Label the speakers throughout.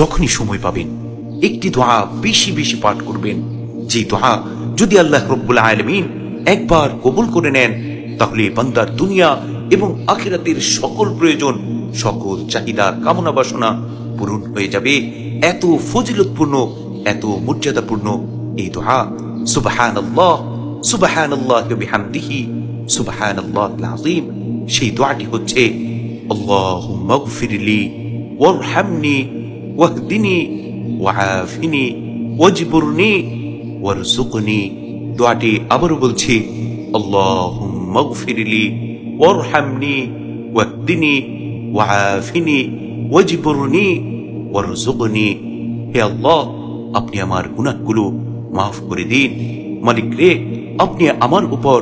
Speaker 1: যখনই সময় পাবেন একটি দোয়া বেশি বেশি পাঠ করবেন। যে দোয়া যদি আল্লাহ রব্বুল আলামিন একবার কবুল করে নেন, তাহলে বান্দার দুনিয়া এবং আখিরাতের সকল প্রয়োজন, সকল চাহিদা, কামনা বাসনা পূরণ হয়ে যাবে। এত ফজিলতপূর্ণ, এত মর্যাদাপূর্ণ এই দোয়া। সুবহানাল্লাহ, সুবহানাল্লাহি ওয়া বিহামদিহি, সুবহানাল্লাহিল আযীম। সেই দোয়াটি হচ্ছে আল্লাহুম্মা গফিরলি ওয়ারহামনি ওয়াহদিনি ওয়াআফিনি ওয়াজবুরনি ওয়ারযুকনি। দোয়াটি আবারও বলছি, আল্লাহুম্মা গফিরলি ওয়ারহামনি ওয়াহদিনি ওয়াআফিনি ওয়াজবুরনি ওয়ারযুকনি। হে আল্লাহ, আপনি আমার গুনাহগুলো মাফ করে দিন। মালিক রে, আপনি আমার উপর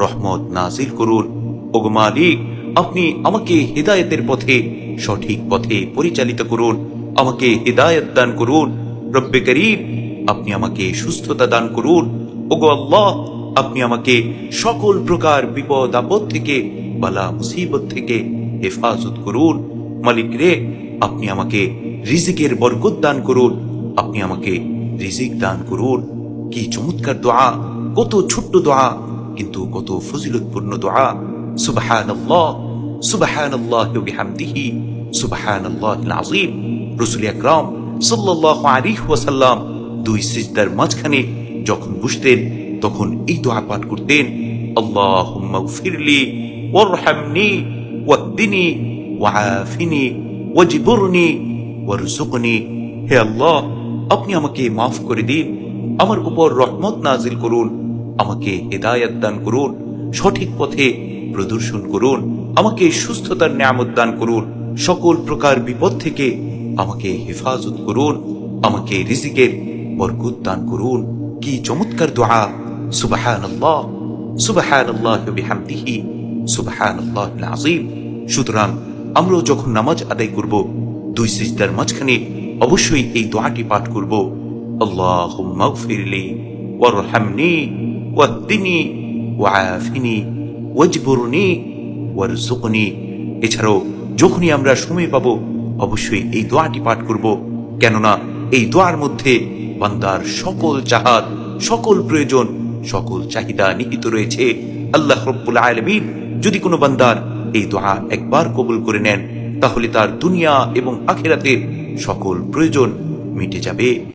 Speaker 1: রহমত নাজিল করুন। ওগো মালিক, আপনি আমাকে হিদায়াতের পথে, সঠিক পথে পরিচালিত করুন। আমাকে হিদায়াত দান করুন। রব্বে করিম, আপনি আমাকে সুস্থতা দান করুন। ওগো আল্লাহ, আপনি আমাকে সকল প্রকার বিপদ আপদ থেকে, বালা মুসিবত থেকে হেফাজত করুন। মালিক রে, আপনি আমাকে রিজিকের বরকত দান করুন। আপনি আমাকে রিজিক দান করুন। কি চমৎকার দোয়া! কত ছোট্ট দোয়া, কিন্তু কত ফজিলতপূর্ণ দোয়া। সুবহানাল্লাহ, সুবহানাল্লাহি ওয়া বিহামদিহি, সুবহানাল্লাহিল আযীম। রাসূল আকরাম সাল্লাল্লাহু আলাইহি ওয়াসাল্লাম দুই সিজদার মাঝখানে যখন বসতেন, তখন এই দোয়া পাঠ করতেন, আল্লাহুম্মা গফিরলি ওয়ারহামনি ওয়াহদিনি ওয়াআফিনি ওয়াজবুরনি ওয়ারযুকনি। হে আল্লাহ, আপনি আমাকে মাফ করে দিন, আমার উপর রহমত নাজিল করুন, আমাকে হিদায়াত দান করুন, সঠিক পথে প্রদর্শন করুন, আমাকে সুস্থতার নিয়ামত দান করুন, সকল প্রকার বিপদ থেকে আমাকে হেফাজত করুন, আমাকে রিজিকের বরকত দান করুন। কি চমৎকার দোয়া! সুবহানাল্লাহ, সুবহানাল্লাহি ওয়া বিহামদিহি, সুবহানাল্লাহিল আযীম। সুতরাং আমরা যখন নামাজ আদায় করব, দুই সিজদার মাঝখানে অবশ্যই এই দোয়াটি পাঠ করব, আল্লাহুম্মা গফিরলি ওয়ারহামনি ওয়াহদিনি ওয়াআফিনি ওয়াজবুরনি ওয়ারযুকনি। এছাড়াও যখনই আমরা সময় পাবো অবশ্যই এই দোয়াটি পাঠ করব, কেননা এই দোয়ার মধ্যে বান্দার সকল চাহাত, সকল প্রয়োজন, সকল চাহিদা নিহিত রয়েছে। আল্লাহ রব্বুল আলামিন যদি কোনো বান্দার এই দোয়া একবার কবুল করে নেন, তাহলে তার দুনিয়া এবং আখিরাতের সকল প্রয়োজন মিটে যাবে।